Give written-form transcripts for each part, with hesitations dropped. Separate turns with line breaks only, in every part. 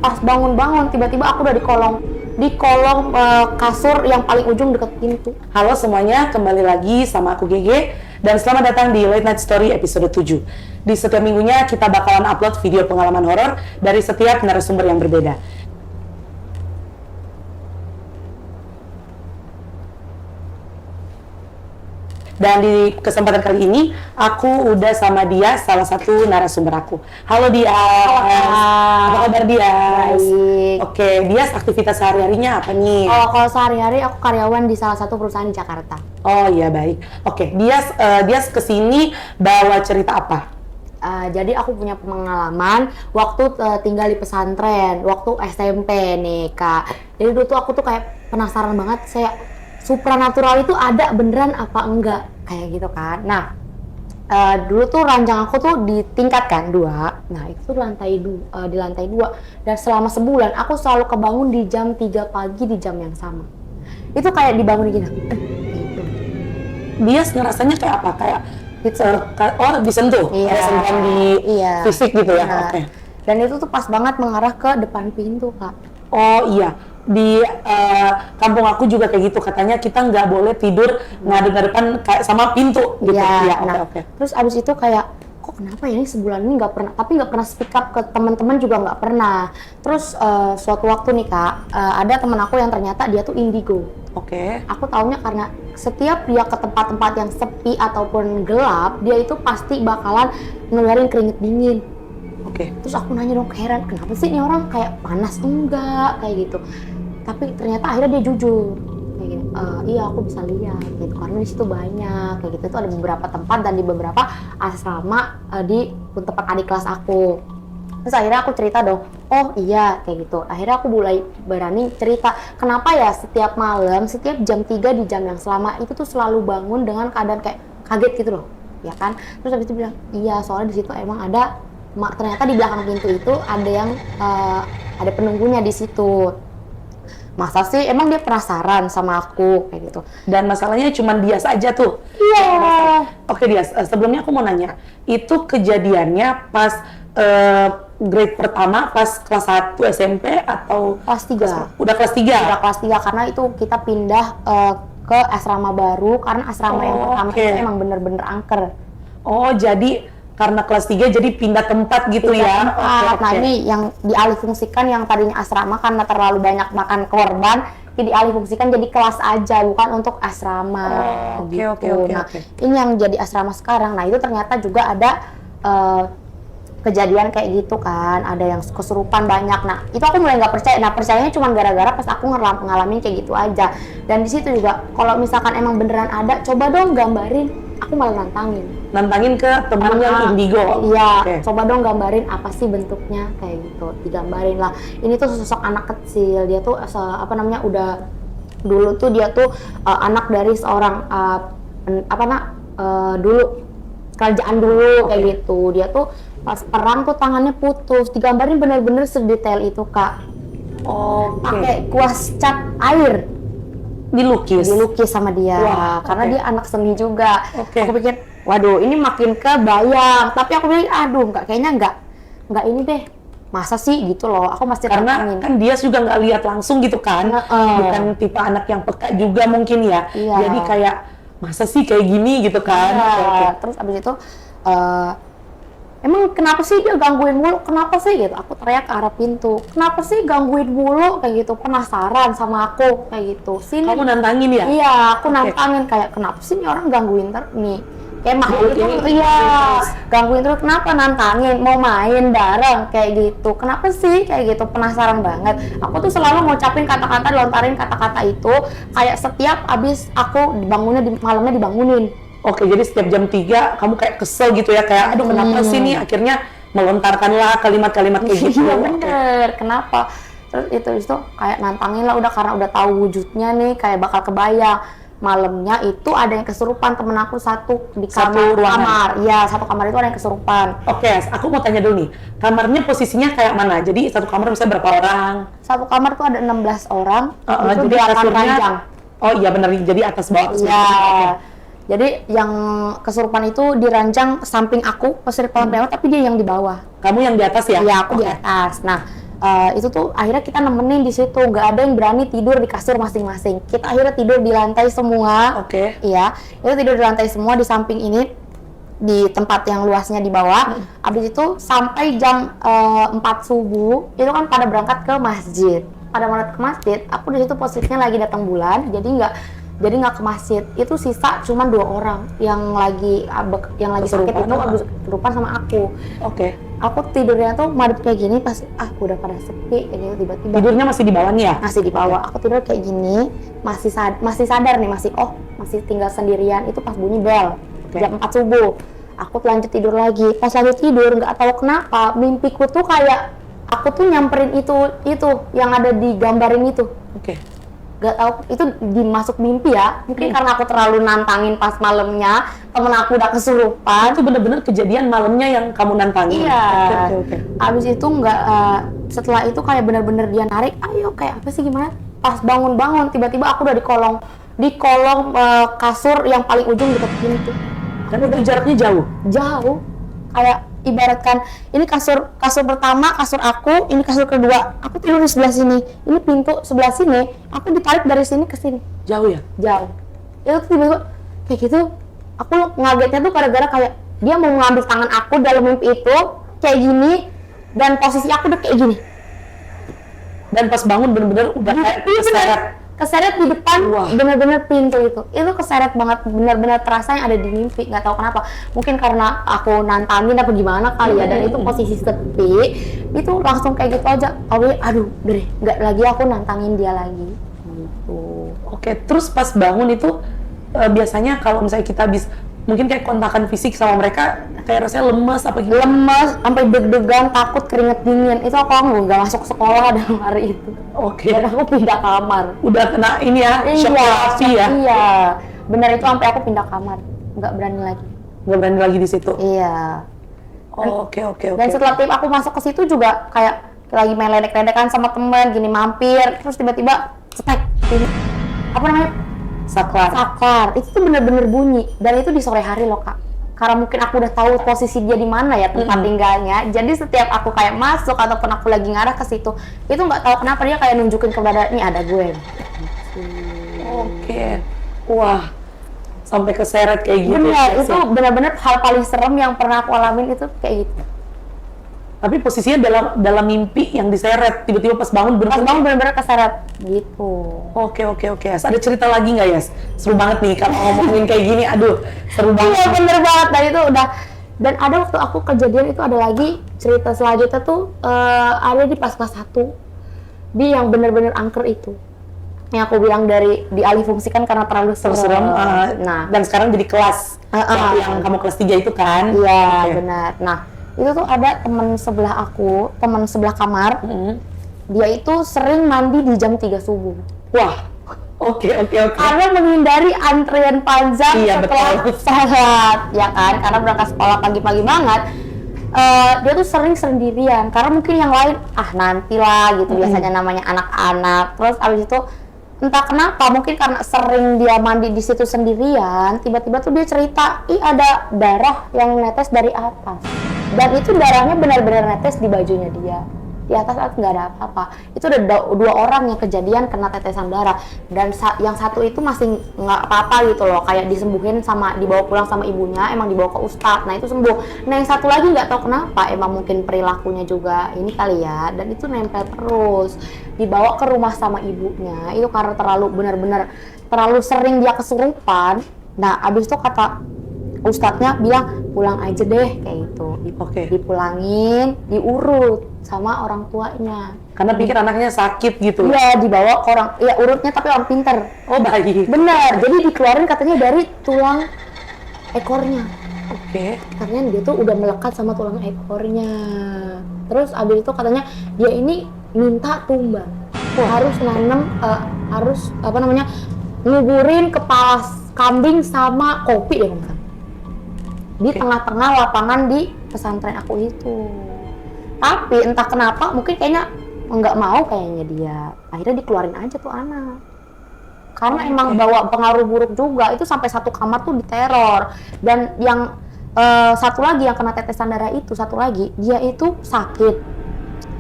Pas bangun-bangun tiba-tiba aku udah di kolong kasur yang paling ujung deket pintu.
Halo semuanya, kembali lagi sama aku Gege dan selamat datang di Late Night Story episode 7. Di setiap minggunya kita bakalan upload video pengalaman horor dari setiap narasumber yang berbeda. Dan di kesempatan kali ini, aku udah sama Dias, salah satu narasumber aku. Halo Dias. Apa kabar Dias?
Baik.
Oke, Dias aktivitas sehari-harinya apa nih?
Kalau sehari-hari aku karyawan di salah satu perusahaan di Jakarta.
Oh iya baik. Oke, Dias kesini bawa cerita apa?
Jadi aku punya pengalaman waktu tinggal di pesantren, waktu SMP nih Kak. Jadi dulu tuh aku tuh kayak penasaran banget, saya supranatural itu ada beneran apa enggak kayak gitu kan. Nah dulu tuh ranjang aku tuh ditingkatkan 2. Nah itu tuh di lantai 2 dan selama sebulan aku selalu kebangun di jam 3 pagi di jam yang sama. Itu kayak dibangun gini gitu.
Dia ngerasanya kayak apa? Kayak disentuh,
Iya.
kayak sentuhan di
Iya.
fisik gitu ya.
Nah,
Oke.
dan itu tuh pas banget mengarah ke depan pintu Kak.
Oh iya, di kampung aku juga kayak gitu, katanya kita nggak boleh tidur ngadep-ngadepan kayak sama pintu gitu.
Iya,
Oke,
nah,
oke.
terus abis itu kayak kok kenapa ya ini sebulan ini nggak pernah, tapi nggak pernah speak up ke teman-teman juga nggak pernah. Terus suatu waktu nih Kak, ada teman aku yang ternyata dia tuh indigo.
Oke.
Aku taunya karena setiap dia ke tempat-tempat yang sepi ataupun gelap, dia itu pasti bakalan ngeluarin keringet dingin.
Oke.
Terus aku nanya dong, heran kenapa sih ini orang kayak panas enggak kayak gitu. Tapi ternyata akhirnya dia jujur kayak gini, iya aku bisa lihat gitu karena di situ banyak kayak gitu. Itu ada beberapa tempat dan di beberapa asrama di tempat adik kelas aku. Terus akhirnya aku cerita dong, oh iya kayak gitu. Akhirnya aku mulai berani cerita kenapa ya setiap malam, setiap jam 3 di jam yang selama itu tuh selalu bangun dengan keadaan kayak kaget gitu loh, ya kan. Terus habis itu bilang, iya soalnya di situ emang ada ternyata di belakang pintu itu ada yang ada penunggunya di situ. Masa sih emang dia penasaran sama aku kayak gitu.
Dan masalahnya cuma Dias aja tuh.
Iya.
Oke Dias, sebelumnya aku mau nanya, itu kejadiannya pas grade pertama, pas kelas 1 SMP atau
Kelas 3.
udah kelas 3?
Udah kelas 3 karena itu kita pindah ke asrama baru karena asrama yang pertama
oke.
itu emang bener-bener angker.
Oh, jadi karena kelas 3 jadi pindah tempat gitu ya? Oke,
Nah
oke.
ini yang dialihfungsikan yang tadinya asrama karena terlalu banyak makan korban, jadi dialihfungsikan jadi kelas aja bukan untuk asrama.
Oke,
gitu.
oke,
Nah
oke.
ini yang jadi asrama sekarang. Nah itu ternyata juga ada kejadian kayak gitu kan, ada yang kesurupan banyak. Nah itu aku mulai nggak percaya. Nah percayanya cuma gara-gara pas aku ngalamin kayak gitu aja. Dan di situ juga kalau misalkan emang beneran ada, coba dong gambarin. Aku malah nantangin.
Nantangin ke temen yang indigo?
Iya,
Oke.
coba dong gambarin apa sih bentuknya kayak gitu. Digambarin lah. Ini tuh sosok anak kecil. Dia tuh udah dulu tuh dia tuh anak dari seorang dulu kerajaan dulu kayak gitu. Dia tuh pas perang tuh tangannya putus. Digambarin bener-bener sedetail itu Kak.
Oke.
Pakai kuas cat air
Dilukis?
dilukis sama dia.
Wah,
karena
oke.
dia anak seni juga.
Oke.
Aku pikir, waduh ini makin kebayang. Tapi aku pikir, aduh kayaknya nggak ini deh. Masa sih gitu loh. Aku masih
Karena
tantangin.
kan dia juga nggak lihat langsung gitu kan, bukan tipe anak yang peka juga mungkin ya.
Iya.
Jadi kayak masa sih kayak gini gitu kan.
Iya.
Oke, oke.
Terus abis itu emang kenapa sih dia gangguin mulu? Kenapa sih gitu? Aku teriak ke arah pintu. Kenapa sih gangguin mulu kayak gitu? Penasaran sama aku kayak gitu. Sini.
Kamu nantangin ya?
Iya, aku
Oke.
nantangin kayak kenapa sih ini orang gangguin nih? Kayak makhluk
Gangguin
itu
terus.
iya, gangguin terus kenapa nantangin mau main bareng kayak gitu. Kenapa sih kayak gitu? Penasaran banget. Aku tuh selalu ngucapin kata-kata, lontarin kata-kata itu kayak setiap abis aku malamnya dibangunin.
Oke, jadi setiap jam 3 kamu kayak kesel gitu ya, kayak aduh kenapa sih nih, akhirnya melontarkanlah kalimat-kalimat kayak gitu.
Iya
Oke.
bener, kenapa? Terus itu kayak nantangin lah udah karena udah tahu wujudnya nih kayak bakal kebayang. Malamnya itu ada yang kesurupan temen aku satu di
Satu ruangan?
kamar. Iya, satu kamar itu ada yang kesurupan.
Oke, aku mau tanya dulu nih, kamarnya posisinya kayak mana? Jadi satu kamar bisa berapa orang?
Satu kamar tuh ada 16 orang. Itu
Jadi
8
kasurnya,
ranjang.
oh iya benar, jadi atas bawah. atas
Iya.
bawah. Oke.
Jadi yang kesurupan itu diranjang samping aku, pas di kolam renang, tapi dia yang di bawah.
Kamu yang di atas ya?
Iya, aku di
Oke.
atas. Nah, Itu tuh akhirnya kita nemenin di situ, nggak ada yang berani tidur di kasur masing-masing. Kita akhirnya tidur di lantai semua.
Oke.
Iya, itu tidur di lantai semua di samping ini, di tempat yang luasnya di bawah. Abis itu sampai jam 4 subuh itu kan pada berangkat ke masjid. Pada berangkat ke masjid, aku di situ posisinya lagi datang bulan, jadi nggak ke masjid. Itu sisa cuma 2 orang yang lagi sakit itu abis kesurupan sama aku.
Oke.
Aku tidurnya tuh madep kayak gini pas udah pada sepi kayak gitu, tiba-tiba
Tidurnya masih di bawahnya ya?
masih di bawah. Aku tidur kayak gini, masih sadar nih, masih tinggal sendirian. Itu pas bunyi bel jam 4 subuh. Aku lanjut tidur lagi. Pas lanjut tidur nggak tahu kenapa mimpiku tuh kayak aku tuh nyamperin itu yang ada di gambarin itu.
Oke.
Gak tahu itu dimasuk mimpi ya, mungkin karena aku terlalu nantangin pas malamnya, temen aku udah kesurupan.
Itu bener-bener kejadian malamnya yang kamu nantangin?
Iya.
Oke.
Abis itu setelah itu kayak bener-bener dia narik, ayo kayak apa sih gimana? Pas bangun tiba-tiba aku udah di kolong kasur yang paling ujung deket pintu.
Dan itu jaraknya jauh?
Kayak ibaratkan ini kasur pertama, kasur aku, ini kasur kedua. Aku tidur di sebelah sini, ini pintu sebelah sini, aku ditarik dari sini ke sini.
Jauh ya?
Jauh. Itu tiba-tiba kayak gitu, aku ngagetnya tuh gara-gara kayak dia mau mengambil tangan aku dalam mimpi itu kayak gini, dan posisi aku udah kayak gini.
Dan pas bangun bener-bener udah kayak
keseret di depan.
Wah.
Bener-bener pintu itu keseret banget, bener-bener terasa yang ada di mimpi. Nggak tahu kenapa, mungkin karena aku nantangin apa gimana kali ya, dan itu posisi sepi, itu langsung kayak gitu aja. Aduh deh, nggak lagi aku nantangin dia lagi gitu.
Oke, terus pas bangun itu biasanya kalau misalnya kita mungkin kayak kontakan fisik sama mereka, kayak rasanya lemas apa gimana?
Lemas, sampai deg-degan, takut, keringet dingin. Itu aku nggak masuk sekolah dalam hari itu.
Oke.
Dan aku pindah kamar.
Udah kena ini ya, shock therapy ya?
Iya, benar itu sampai aku pindah kamar. Nggak berani lagi.
Nggak berani lagi di situ?
Iya.
Oke.
Dan setelah tim aku masuk ke situ juga kayak lagi main ledek-ledekan sama temen, gini mampir, terus tiba-tiba cetek. Apa namanya? Saklar. Itu tuh bener-bener bunyi, dan itu di sore hari loh Kak. Karena mungkin aku udah tahu posisi dia di mana ya tempat tinggalnya. Jadi setiap aku kayak masuk ataupun aku lagi ngarah ke situ, itu nggak tahu kenapa dia kayak nunjukin kepada ini ada gue.
Oke. Wah, sampai keseret kayak gitu.
Benar, itu benar-benar hal paling serem yang pernah aku alamin itu kayak gitu.
Tapi posisinya dalam mimpi yang diseret, tiba-tiba pas bangun
bener-bener keseret gitu.
Oke. Ada cerita lagi nggak ya? Seru banget nih kalau ngomongin kayak gini. Aduh, seru banget.
Iya bener banget, dan itu udah. Dan ada waktu aku kejadian itu ada lagi cerita selanjutnya tuh ada di pas kelas 1 di yang bener-bener angker itu. Yang aku bilang dari dialihfungsikan karena terlalu serem.
Nah, dan sekarang jadi kelas yang kamu kelas 3 itu kan?
Iya, benar. Nah, itu tuh ada teman sebelah aku, teman sebelah kamar. Dia itu sering mandi di jam 3 subuh.
Wah, oke.
Karena menghindari antrian panjang setelah sholat, ya kan? Karena berangkat sekolah pagi-pagi banget. Dia tuh sering sendirian, karena mungkin yang lain nantilah gitu, biasanya namanya anak-anak. Terus abis itu entah kenapa, mungkin karena sering dia mandi di situ sendirian, tiba-tiba tuh dia cerita, ada darah yang netes dari atas. Dan itu darahnya benar-benar netes di bajunya dia. Di atas nggak ada apa-apa. Itu ada 2 orang yang kejadian kena tetesan darah. Dan yang satu itu masih nggak apa-apa gitu loh. Kayak disembuhin dibawa pulang sama ibunya, emang dibawa ke ustadz. Nah itu sembuh. Nah yang satu lagi nggak tahu kenapa, emang mungkin perilakunya juga ini kali ya. Dan itu nempel terus. Dibawa ke rumah sama ibunya. Itu karena terlalu sering dia kesurupan. Nah abis itu kata ustadznya bilang, pulang aja deh kayak gitu. Dipulangin, diurut sama orang tuanya.
Karena pikir anaknya sakit gitu.
Iya, dibawa ke orang, urutnya tapi orang pinter.
Oh baik.
Benar, jadi dikeluarin katanya dari tulang ekornya.
Oke.
Karena dia tuh udah melekat sama tulang ekornya. Terus abis itu katanya dia ini minta tumbang. Harus nanam, nguburin kepala kambing sama kopi ya kan. Di tengah-tengah lapangan di pesantren aku itu. Tapi entah kenapa, mungkin kayaknya nggak mau kayaknya dia. Akhirnya dikeluarin aja tuh anak. Karena emang bawa pengaruh buruk juga. Itu sampai satu kamar tuh diteror. Dan yang satu lagi yang kena tetesan darah itu, satu lagi dia itu sakit.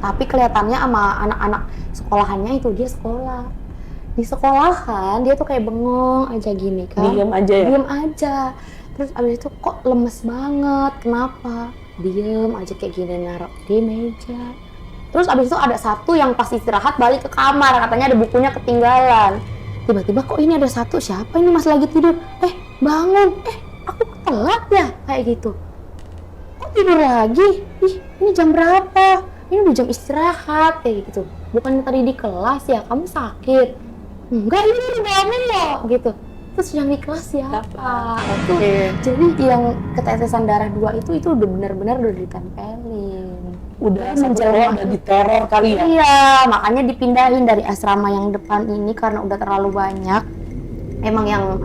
Tapi kelihatannya sama anak-anak sekolahannya itu dia sekolah. Di sekolahan dia tuh kayak bengong aja gini kan.
Diem aja ya?
Diem aja. Terus abis itu kok lemes banget, kenapa? Diem aja kayak gini naruh di meja. Terus abis itu ada satu yang pas istirahat balik ke kamar, katanya ada bukunya ketinggalan. Tiba-tiba kok ini ada satu, siapa ini masih lagi tidur? Bangun, aku telat ya? Kayak gitu. Kok tidur lagi? Ih, ini jam berapa? Ini udah jam istirahat, kayak gitu. Bukannya tadi di kelas ya, kamu sakit? Enggak, ini udah bangun loh, gitu. Terus yang di kelas siapa? Itu, jadi yang ketetesan darah 2 itu udah benar-benar udah ditempelin.
Udah menjelma, udah diteror kali ya?
Iya, makanya dipindahin dari asrama yang depan ini karena udah terlalu banyak. Emang yang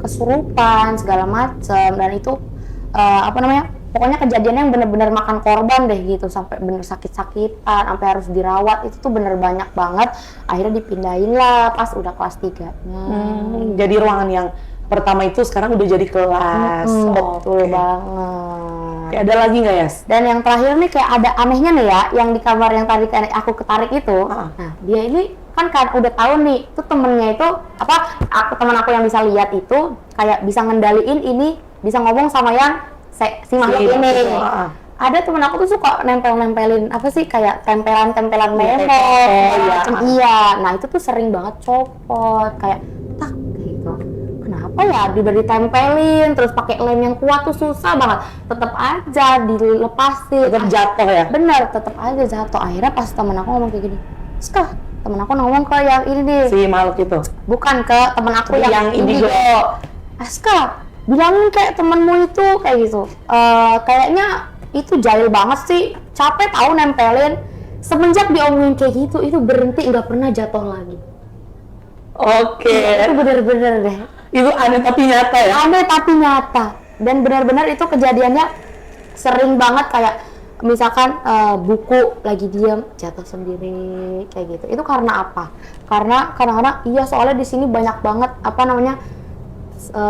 kesurupan segala macam, dan itu pokoknya kejadiannya yang bener-bener makan korban deh gitu, sampai bener sakit-sakitan, sampai harus dirawat, itu tuh bener banyak banget. Akhirnya dipindahin lah pas udah kelas 3-nya.
Jadi ruangan yang pertama itu sekarang udah jadi kelas.
Betul banget.
Ada lagi nggak, Yas?
Dan yang terakhir nih kayak ada anehnya nih ya, yang di kamar yang tadi aku ketarik itu. Nah, dia ini kan udah tahu nih, tuh temennya itu teman aku yang bisa lihat itu kayak bisa ngendaliin ini, bisa ngomong sama yang si makhluk ini. Ada temen aku tuh suka nempelin kayak tempelan memo. Iya. Nah, itu tuh sering banget copot kayak tak gitu. Kenapa ya udah ditempelin terus pakai lem yang kuat tuh susah banget. Tetap aja dilepasin.
Tetap jatuh ya?
Bener, tetap aja jatuh. Akhirnya pas temen aku ngomong kayak gini, "Ska," temen aku ngomong ke yang ini nih.
Si makhluk itu?
Bukan, ke temen aku yang indigo. "Aska, bilangin kayak temenmu itu," kayak gitu. Kayaknya itu jahil banget sih, capek tahu nempelin. Semenjak diomongin kayak gitu, itu berhenti, nggak pernah jatuh lagi.
Oke.
Itu bener-bener deh.
Itu aneh tapi nyata ya?
Aneh tapi nyata. Dan benar-benar itu kejadiannya sering banget, kayak misalkan buku lagi diam jatuh sendiri kayak gitu. Itu karena apa? Karena kadang-kadang iya, soalnya di sini banyak banget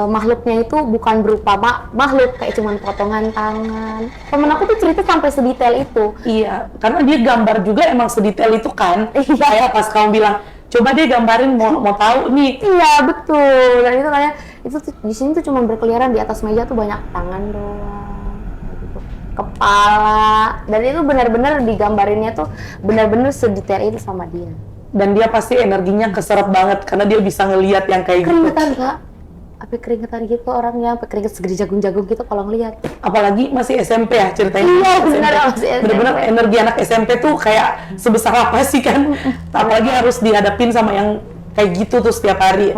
makhluknya itu bukan berupa makhluk, kayak cuman potongan tangan. Temen aku tuh cerita sampai sedetail itu.
Iya, karena dia gambar juga emang sedetail itu kan. Kayak pas kamu bilang, coba deh gambarin, mau tahu nih.
Iya, betul. Dan itu kayak itu tuh, di sini tuh cuman berkeliaran, di atas meja tuh banyak tangan doang, gitu. Kepala. Dan itu benar-benar digambarinnya tuh benar-benar sedetail itu sama dia.
Dan dia pasti energinya keserap banget karena dia bisa ngelihat yang kayak gitu.
Keringetan, Kak. Sampai keringetan gitu orangnya, sampai keringet segede jagung-jagung gitu kalau ngelihat.
Apalagi masih SMP ya ceritanya.
Iya, benar, masih SMP.
Bener-bener energi anak SMP tuh kayak sebesar apa sih kan? Apalagi harus dihadapin sama yang kayak gitu tuh setiap hari.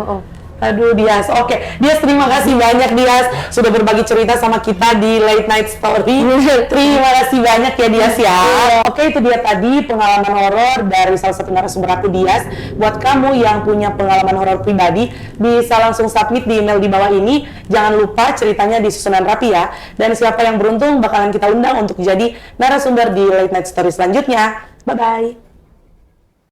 Aduh, Dias. Oke, Dias, terima kasih banyak, Dias, sudah berbagi cerita sama kita di Late Night Story. Terima kasih banyak ya, Dias ya. Oke, itu dia tadi pengalaman horor dari salah satu narasumber aku, Dias. Buat kamu yang punya pengalaman horor pribadi, bisa langsung submit di email di bawah ini. Jangan lupa ceritanya disusunan rapi ya. Dan siapa yang beruntung bakalan kita undang untuk jadi narasumber di Late Night Story selanjutnya. Bye-bye.